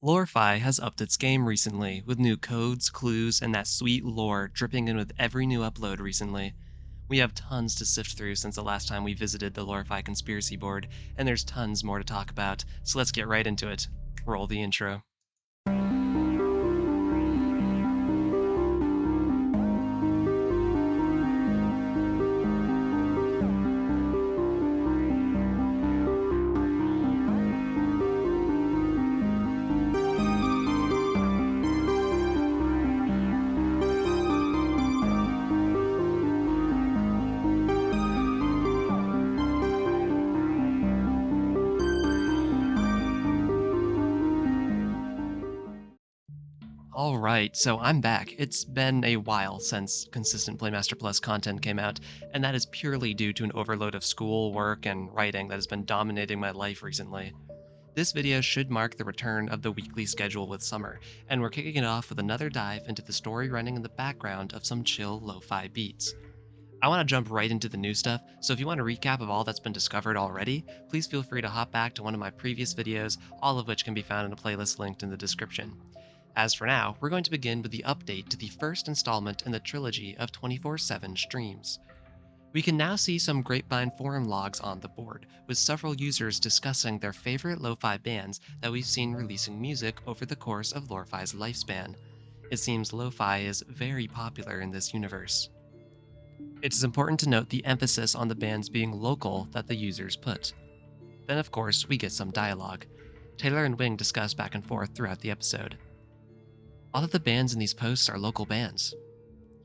LoreFi has upped its game recently, with new codes, clues, and that sweet lore dripping in with every new upload recently. We have tons to sift through since the last time we visited the LoreFi conspiracy board, and there's tons more to talk about, so let's get right into it. Roll the intro. Alright, so I'm back. It's been a while since consistent Playmaster Plus content came out, and that is purely due to an overload of school, work, and writing that has been dominating my life recently. This video should mark the return of the weekly schedule with summer, and we're kicking it off with another dive into the story running in the background of some chill lo-fi beats. I want to jump right into the new stuff, so if you want a recap of all that's been discovered already, please feel free to hop back to one of my previous videos, all of which can be found in a playlist linked in the description. As for now, we're going to begin with the update to the first installment in the trilogy of 24/7 streams. We can now see some Grapevine forum logs on the board, with several users discussing their favorite lo-fi bands that we've seen releasing music over the course of LoreFi's lifespan. It seems lo-fi is very popular in this universe. It is important to note the emphasis on the bands being local that the users put. Then, of course, we get some dialogue. Taylor and Wing discuss back and forth throughout the episode. All of the bands in these posts are local bands.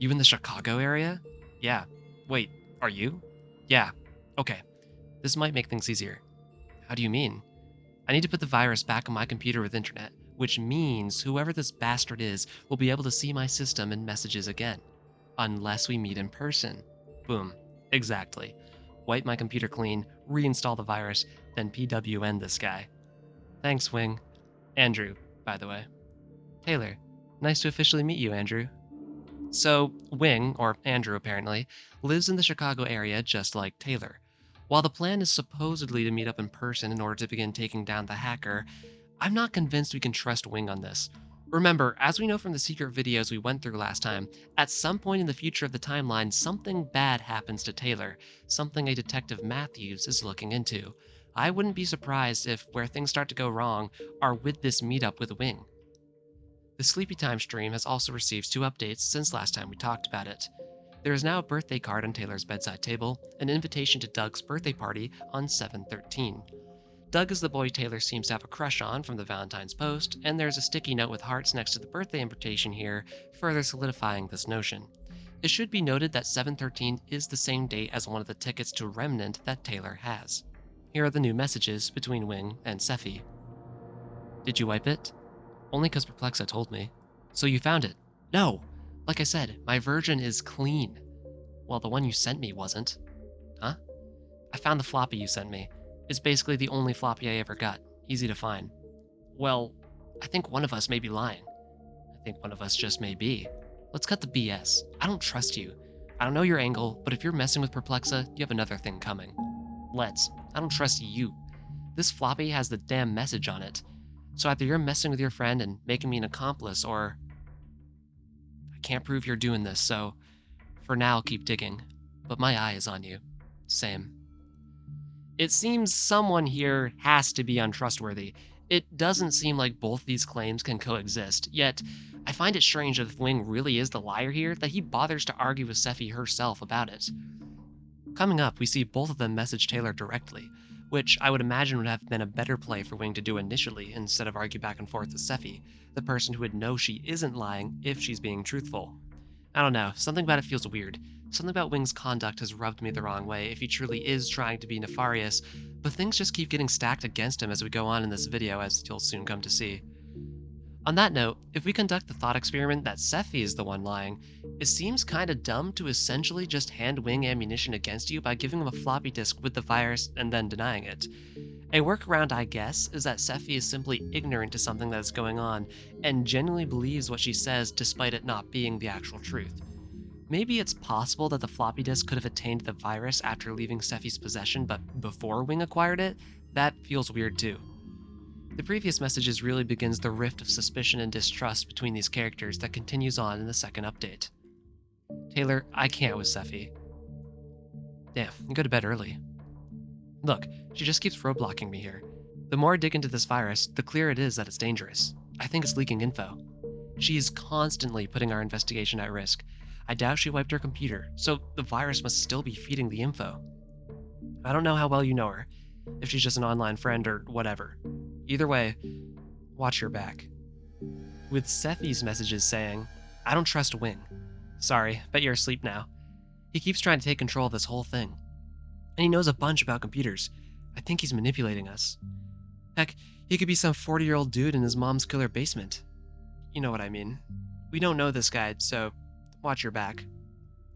You in the Chicago area? Yeah. Wait, are you? Yeah. Okay. This might make things easier. How do you mean? I need to put the virus back on my computer with internet, which means whoever this bastard is will be able to see my system and messages again. Unless we meet in person. Boom. Exactly. Wipe my computer clean, reinstall the virus, then PWN this guy. Thanks, Wing. Andrew, by the way. Taylor. Nice to officially meet you, Andrew. So, Wing, or Andrew apparently, lives in the Chicago area just like Taylor. While the plan is supposedly to meet up in person in order to begin taking down the hacker, I'm not convinced we can trust Wing on this. Remember, as we know from the secret videos we went through last time, at some point in the future of the timeline, something bad happens to Taylor, something a Detective Matthews is looking into. I wouldn't be surprised if where things start to go wrong are with this meetup with Wing. The Sleepy Time stream has also received two updates since last time we talked about it. There is now a birthday card on Taylor's bedside table, an invitation to Doug's birthday party on 7/13. Doug is the boy Taylor seems to have a crush on from the Valentine's post, and there's a sticky note with hearts next to the birthday invitation here, further solidifying this notion. It should be noted that 7/13 is the same date as one of the tickets to Remnant that Taylor has. Here are the new messages between Wing and Sephi. Did you wipe it? Only because Perplexa told me. So you found it? No! Like I said, my version is clean. Well, the one you sent me wasn't. Huh? I found the floppy you sent me. It's basically the only floppy I ever got. Easy to find. Well, I think one of us may be lying. I think one of us just may be. Let's cut the BS. I don't trust you. I don't know your angle, but if you're messing with Perplexa, you have another thing coming. Let's. I don't trust you. This floppy has the damn message on it. So either you're messing with your friend and making me an accomplice, or I can't prove you're doing this, so for now, keep digging. But my eye is on you. Same. It seems someone here has to be untrustworthy. It doesn't seem like both these claims can coexist, yet I find it strange that if Wing really is the liar here, that he bothers to argue with Sephi herself about it. Coming up, we see both of them message Taylor directly, which I would imagine would have been a better play for Wing to do initially instead of argue back and forth with Sephi, the person who would know she isn't lying if she's being truthful. I don't know, something about it feels weird. Something about Wing's conduct has rubbed me the wrong way if he truly is trying to be nefarious, but things just keep getting stacked against him as we go on in this video, as you'll soon come to see. On that note, if we conduct the thought experiment that Sephi is the one lying, it seems kinda dumb to essentially just hand Wing ammunition against you by giving him a floppy disk with the virus and then denying it. A workaround, I guess, is that Sephi is simply ignorant to something that is going on and genuinely believes what she says despite it not being the actual truth. Maybe it's possible that the floppy disk could have attained the virus after leaving Sephi's possession but before Wing acquired it? That feels weird too. The previous messages really begins the rift of suspicion and distrust between these characters that continues on in the second update. Taylor, I can't with Sephi. Damn, you go to bed early. Look, she just keeps roadblocking me here. The more I dig into this virus, the clearer it is that it's dangerous. I think it's leaking info. She is constantly putting our investigation at risk. I doubt she wiped her computer, so the virus must still be feeding the info. I don't know how well you know her, if she's just an online friend or whatever. Either way, watch your back. With Sephi's messages saying, I don't trust Wing. Sorry, bet you're asleep now. He keeps trying to take control of this whole thing. And he knows a bunch about computers. I think he's manipulating us. Heck, he could be some 40-year-old dude in his mom's killer basement. You know what I mean. We don't know this guy, so watch your back.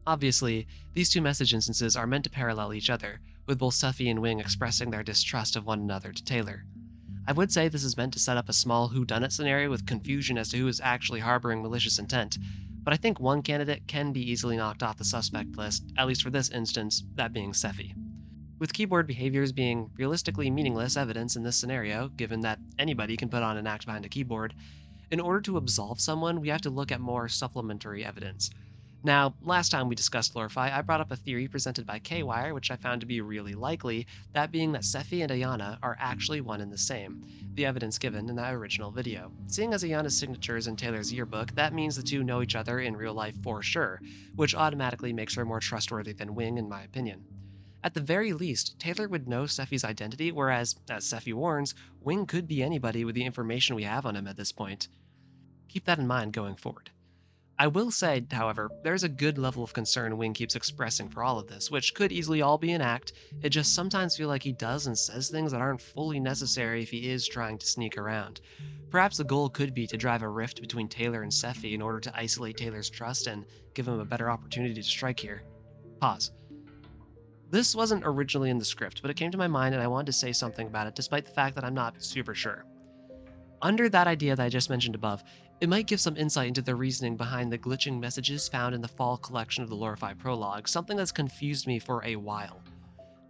Obviously, these two message instances are meant to parallel each other, with both Sephi and Wing expressing their distrust of one another to Taylor. I would say this is meant to set up a small whodunit scenario with confusion as to who is actually harboring malicious intent, but I think one candidate can be easily knocked off the suspect list, at least for this instance, that being Sephi. With keyboard behaviors being realistically meaningless evidence in this scenario, given that anybody can put on an act behind a keyboard, in order to absolve someone, we have to look at more supplementary evidence. Now, last time we discussed LoreFi, I brought up a theory presented by Kwire, which I found to be really likely, that being that Sephi and Ayana are actually one and the same, the evidence given in that original video. Seeing as Ayana's signature is in Taylor's yearbook, that means the two know each other in real life for sure, which automatically makes her more trustworthy than Wing in my opinion. At the very least, Taylor would know Sephi's identity, whereas, as Sephi warns, Wing could be anybody with the information we have on him at this point. Keep that in mind going forward. I will say, however, there's a good level of concern Wing keeps expressing for all of this, which could easily all be an act. It just sometimes feels like he does and says things that aren't fully necessary if he is trying to sneak around. Perhaps the goal could be to drive a rift between Taylor and Sephi in order to isolate Taylor's trust and give him a better opportunity to strike here. Pause. This wasn't originally in the script, but it came to my mind and I wanted to say something about it despite the fact that I'm not super sure. Under that idea that I just mentioned above, it might give some insight into the reasoning behind the glitching messages found in the fall collection of the LoreFi prologue, something that's confused me for a while.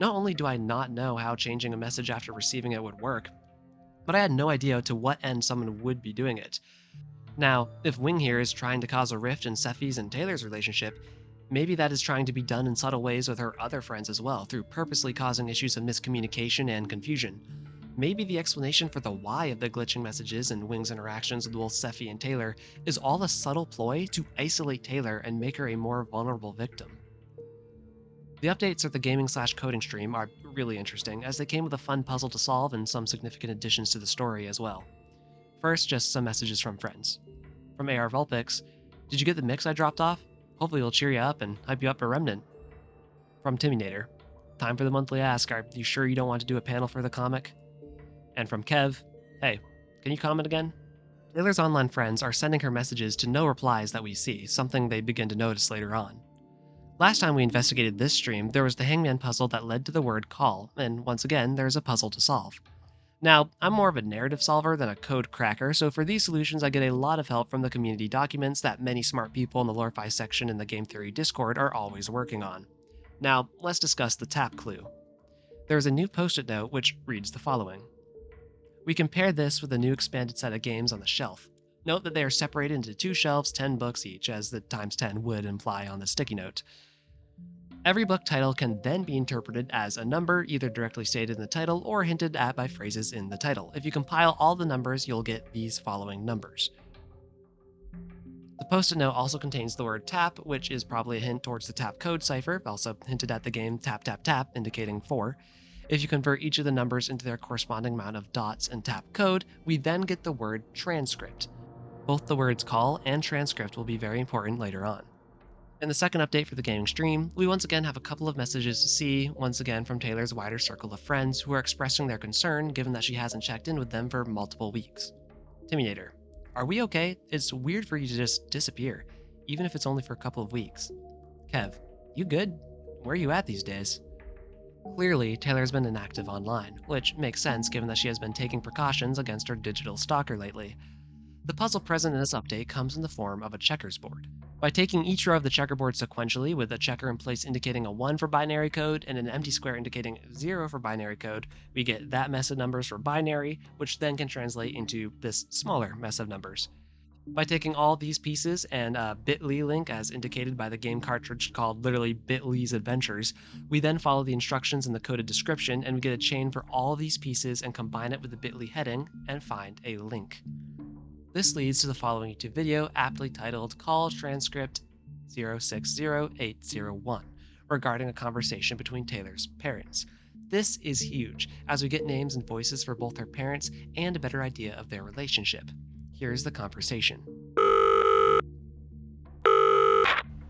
Not only do I not know how changing a message after receiving it would work, but I had no idea to what end someone would be doing it. Now, if Wing here is trying to cause a rift in Sephi's and Taylor's relationship, maybe that is trying to be done in subtle ways with her other friends as well, through purposely causing issues of miscommunication and confusion. Maybe the explanation for the why of the glitching messages and Wing's interactions with both Sephi and Taylor is all a subtle ploy to isolate Taylor and make her a more vulnerable victim. The updates of the gaming/coding stream are really interesting, as they came with a fun puzzle to solve and some significant additions to the story as well. First, just some messages from friends. From AR Vulpix, did you get the mix I dropped off? Hopefully it'll cheer you up and hype you up for Remnant. From Timinator, time for the monthly ask, are you sure you don't want to do a panel for the comic? And from Kev, hey, can you comment again? Taylor's online friends are sending her messages to no replies that we see, something they begin to notice later on. Last time we investigated this stream, there was the hangman puzzle that led to the word call, and once again, there's a puzzle to solve. Now, I'm more of a narrative solver than a code cracker, so for these solutions I get a lot of help from the community documents that many smart people in the LoreFi section in the Game Theory Discord are always working on. Now, let's discuss the tap clue. There is a new post-it note which reads the following. We compare this with a new expanded set of games on the shelf. Note that they are separated into 2 shelves, 10 books each, as the times 10 would imply on the sticky note. Every book title can then be interpreted as a number, either directly stated in the title or hinted at by phrases in the title. If you compile all the numbers, you'll get these following numbers. The post-it note also contains the word tap, which is probably a hint towards the tap code cipher, also hinted at the game tap tap tap, indicating 4. If you convert each of the numbers into their corresponding amount of dots and tap code, we then get the word transcript. Both the words call and transcript will be very important later on. In the second update for the gaming stream, we once again have a couple of messages to see, once again from Taylor's wider circle of friends who are expressing their concern given that she hasn't checked in with them for multiple weeks. Timinator, are we okay? It's weird for you to just disappear, even if it's only for a couple of weeks. Kev, you good? Where are you at these days? Clearly, Taylor's been inactive online, which makes sense given that she has been taking precautions against her digital stalker lately. The puzzle present in this update comes in the form of a checkers board. By taking each row of the checkerboard sequentially with a checker in place indicating a 1 for binary code and an empty square indicating 0 for binary code, we get that mess of numbers for binary, which then can translate into this smaller mess of numbers. By taking all these pieces and a bit.ly link as indicated by the game cartridge called literally bit.ly's adventures, we then follow the instructions in the coded description and we get a chain for all these pieces and combine it with the bit.ly heading and find a link. This leads to the following YouTube video aptly titled Call Transcript 060801 regarding a conversation between Taylor's parents. This is huge, as we get names and voices for both her parents and a better idea of their relationship. Here's the conversation.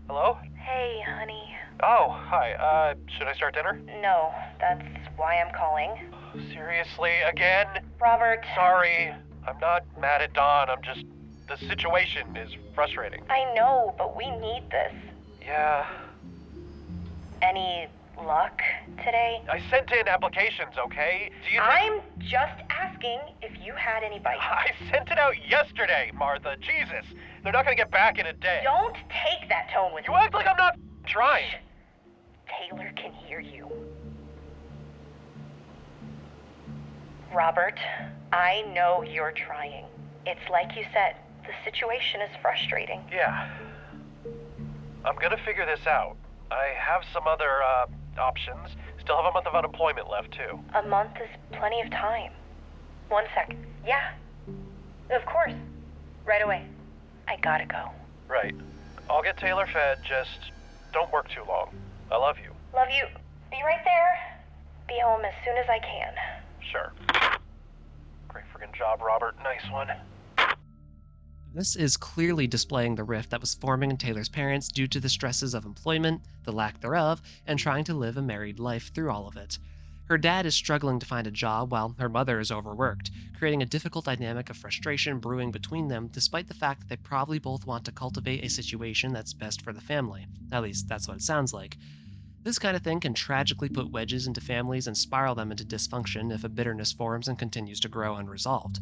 Hello? Hey, honey. Oh, hi. Should I start dinner? No, that's why I'm calling. Seriously, again? Robert. Sorry. I'm not mad at Dawn. The situation is frustrating. I know, but we need this. Yeah. Any luck today? I sent in applications, okay? Do you I'm just asking if you had any bites. I sent it out yesterday, Martha. Jesus. They're not gonna get back in a day. Don't take that tone with You me. act like I'm not trying. Taylor can hear you. Robert, I know you're trying. It's like you said, the situation is frustrating. Yeah. I'm gonna figure this out. I have some other, options. Still have a month of unemployment left, too. A month is plenty of time. 1 sec. Yeah. Of course. Right away. I gotta go. Right. I'll get Taylor fed, just don't work too long. I love you. Love you. Be right there. Be home as soon as I can. Sure. Great friggin' job, Robert. Nice one. This is clearly displaying the rift that was forming in Taylor's parents due to the stresses of employment, the lack thereof, and trying to live a married life through all of it. Her dad is struggling to find a job while her mother is overworked, creating a difficult dynamic of frustration brewing between them despite the fact that they probably both want to cultivate a situation that's best for the family. At least that's what it sounds like. This kind of thing can tragically put wedges into families and spiral them into dysfunction if a bitterness forms and continues to grow unresolved.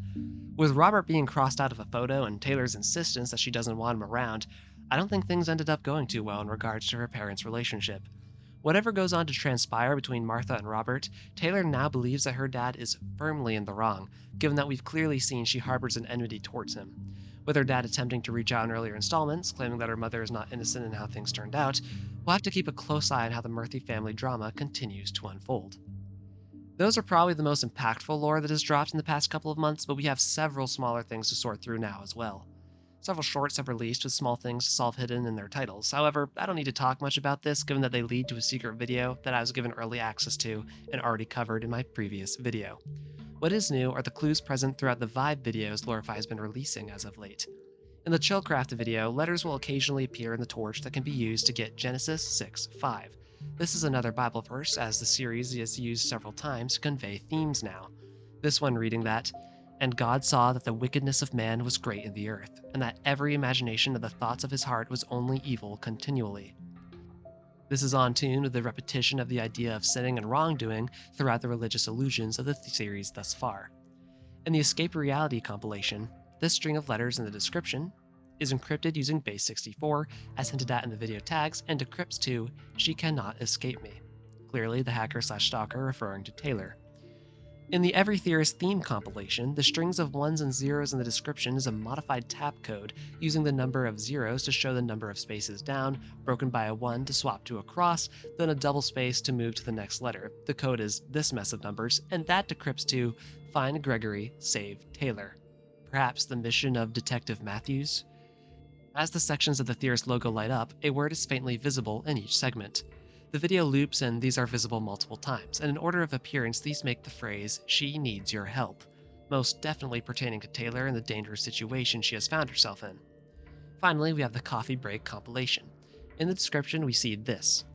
With Robert being crossed out of a photo and Taylor's insistence that she doesn't want him around, I don't think things ended up going too well in regards to her parents' relationship. Whatever goes on to transpire between Martha and Robert, Taylor now believes that her dad is firmly in the wrong, given that we've clearly seen she harbors an enmity towards him. With her dad attempting to reach out in earlier installments, claiming that her mother is not innocent in how things turned out, we'll have to keep a close eye on how the Murphy family drama continues to unfold. Those are probably the most impactful lore that has dropped in the past couple of months, but we have several smaller things to sort through now as well. Several shorts have released with small things to solve hidden in their titles. However, I don't need to talk much about this given that they lead to a secret video that I was given early access to and already covered in my previous video. What is new are the clues present throughout the Vibe videos LoreFi has been releasing as of late. In the Chillcraft video, letters will occasionally appear in the torch that can be used to get Genesis 6:5. This is another Bible verse, as the series is used several times to convey themes now. This one reading that, "And God saw that the wickedness of man was great in the earth, and that every imagination of the thoughts of his heart was only evil continually." This is on tune with the repetition of the idea of sinning and wrongdoing throughout the religious allusions of the series thus far. In the Escape Reality compilation, this string of letters in the description is encrypted using base 64, as hinted at in the video tags, and decrypts to "She cannot escape me." Clearly the hacker/stalker referring to Taylor. In the Every Theorist theme compilation, the strings of 1s and 0s in the description is a modified tab code using the number of 0s to show the number of spaces down, broken by a 1 to swap to a cross, then a double space to move to the next letter. The code is this mess of numbers, and that decrypts to "Find Gregory, Save Taylor." Perhaps the mission of Detective Matthews? As the sections of the Theorist logo light up, a word is faintly visible in each segment. The video loops and these are visible multiple times, and in order of appearance these make the phrase "She needs your help," most definitely pertaining to Taylor and the dangerous situation she has found herself in. Finally, we have the Coffee Break compilation. In the description we see this.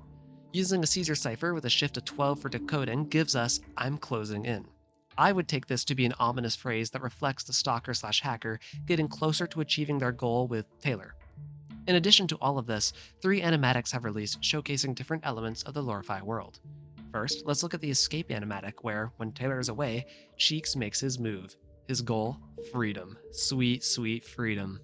Using a Caesar cipher with a shift of 12 for decoding gives us "I'm closing in." I would take this to be an ominous phrase that reflects the stalker/hacker getting closer to achieving their goal with Taylor. In addition to all of this, 3 animatics have released showcasing different elements of the LoreFi world. First, let's look at the Escape animatic where, when Taylor is away, Cheeks makes his move. His goal? Freedom. Sweet, sweet freedom.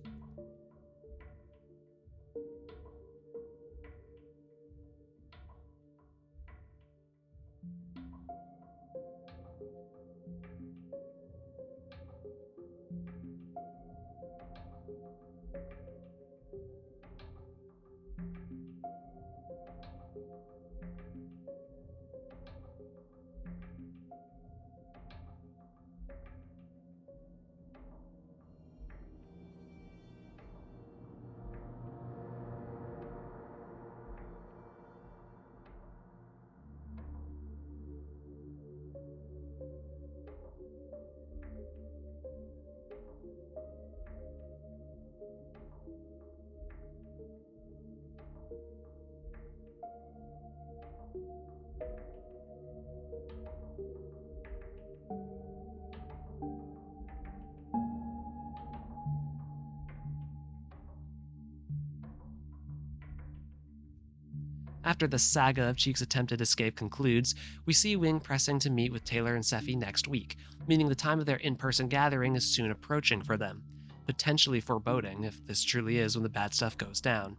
After the saga of Cheek's attempted escape concludes, we see Wing pressing to meet with Taylor and Seffi next week, meaning the time of their in person gathering is soon approaching for them, potentially foreboding if this truly is when the bad stuff goes down.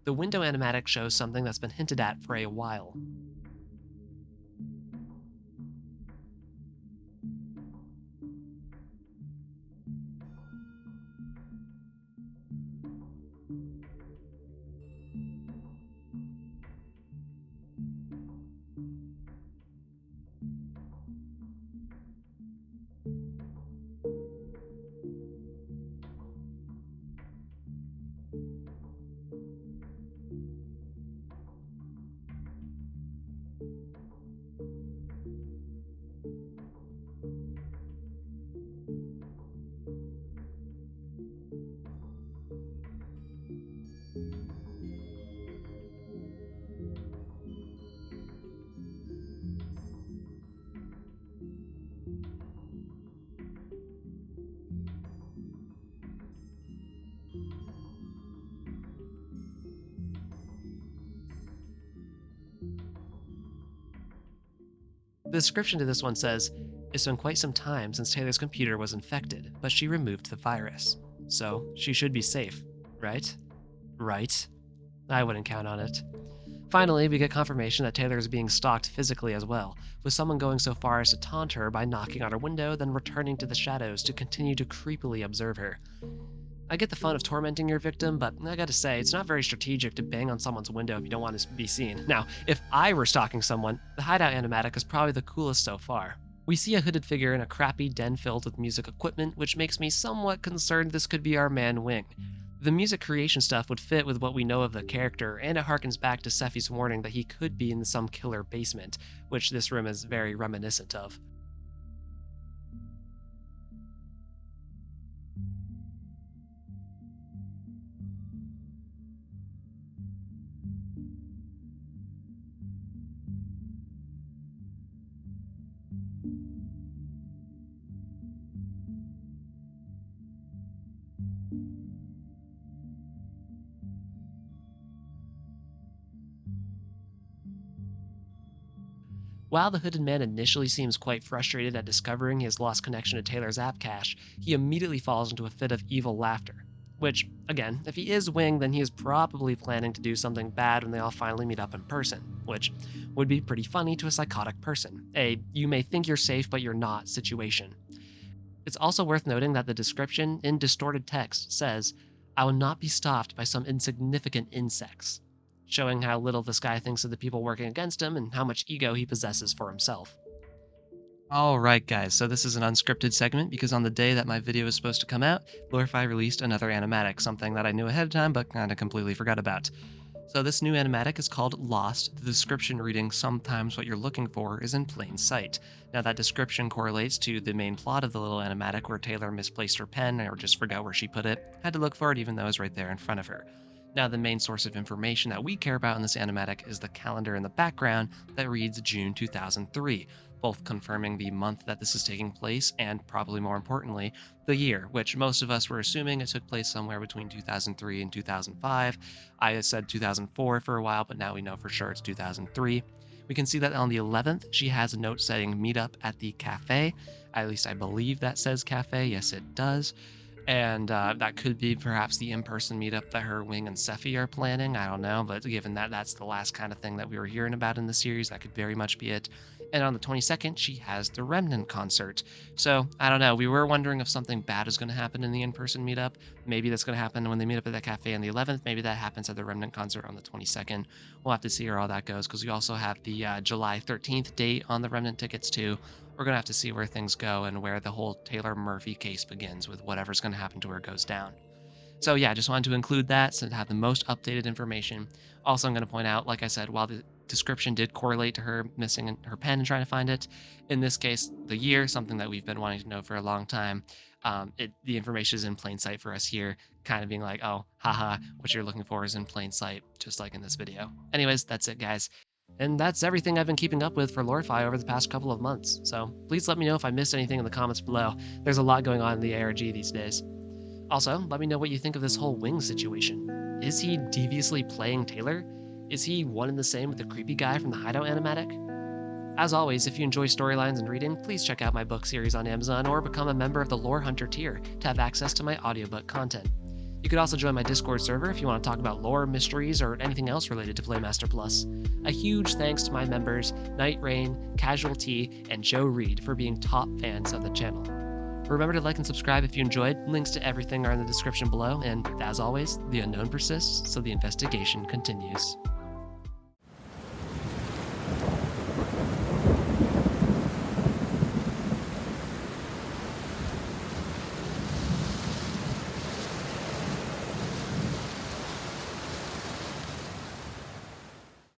The window animatic shows something that's been hinted at for a while. The description to this one says, "It's been quite some time since Taylor's computer was infected, but she removed the virus. So, she should be safe, right? Right? I wouldn't count on it." Finally, we get confirmation that Taylor is being stalked physically as well, with someone going so far as to taunt her by knocking on her window, then returning to the shadows to continue to creepily observe her. I get the fun of tormenting your victim, but I gotta say, it's not very strategic to bang on someone's window if you don't want to be seen. Now, if I were stalking someone, the Hideout animatic is probably the coolest so far. We see a hooded figure in a crappy den filled with music equipment, which makes me somewhat concerned this could be our man Wing. The music creation stuff would fit with what we know of the character, and it harkens back to Seffi's warning that he could be in some killer basement, which this room is very reminiscent of. While the hooded man initially seems quite frustrated at discovering he has lost connection to Taylor's app cache, he immediately falls into a fit of evil laughter. Which, again, if he is Wing, then he is probably planning to do something bad when they all finally meet up in person, which would be pretty funny to a psychotic person. A "you may think you're safe, but you're not" situation. It's also worth noting that the description, in distorted text, says, "I will not be stopped by some insignificant insects," showing how little this guy thinks of the people working against him and how much ego he possesses for himself. All right, guys, so this is an unscripted segment because on the day that my video was supposed to come out, LoreFi released another animatic, something that I knew ahead of time but kind of completely forgot about. So this new animatic is called Lost, the description reading "Sometimes what you're looking for is in plain sight." Now that description correlates to the main plot of the little animatic where Taylor misplaced her pen or just forgot where she put it, had to look for it even though it was right there in front of her. Now the main source of information that we care about in this animatic is the calendar in the background that reads June 2003, both confirming the month that this is taking place and, probably more importantly, the year, which most of us were assuming it took place somewhere between 2003 and 2005. I had said 2004 for a while, but now we know for sure it's 2003. We can see that on the 11th, she has a note saying meet up at the cafe. At least I believe that says cafe. Yes, it does. And that could be perhaps the in-person meetup that her Wing and Sephi are planning. I don't know, but given that that's the last kind of thing that we were hearing about in the series, that could very much be it. And on the 22nd, she has the Remnant concert. So I don't know. We were wondering if something bad is going to happen in the in-person meetup. Maybe that's going to happen when they meet up at that cafe on the 11th. Maybe that happens at the Remnant concert on the 22nd. We'll have to see how all that goes because we also have the July 13th date on the Remnant tickets too. We're going to have to see where things go and where the whole Taylor Murphy case begins with whatever's going to happen to her goes down. So yeah, just wanted to include that so to have the most updated information. Also, I'm going to point out, like I said, while the description did correlate to her missing her pen and trying to find it, in this case, the year, something that we've been wanting to know for a long time, the information is in plain sight for us here, kind of being like, oh, haha, what you're looking for is in plain sight, just like in this video. Anyways, that's it, guys. And that's everything I've been keeping up with for LoreFi over the past couple of months, so please let me know if I missed anything in the comments below. There's a lot going on in the ARG these days. Also, let me know what you think of this whole Wing situation. Is he deviously playing Taylor? Is he one and the same with the creepy guy from the Hideout animatic? As always, if you enjoy storylines and reading, please check out my book series on Amazon or become a member of the Lore Hunter tier to have access to my audiobook content. You could also join my Discord server if you want to talk about lore, mysteries, or anything else related to Playmaster Plus. A huge thanks to my members, Night Rain, Casual T, and Joe Reed for being top fans of the channel. Remember to like and subscribe if you enjoyed. Links to everything are in the description below, and as always, the unknown persists, so the investigation continues.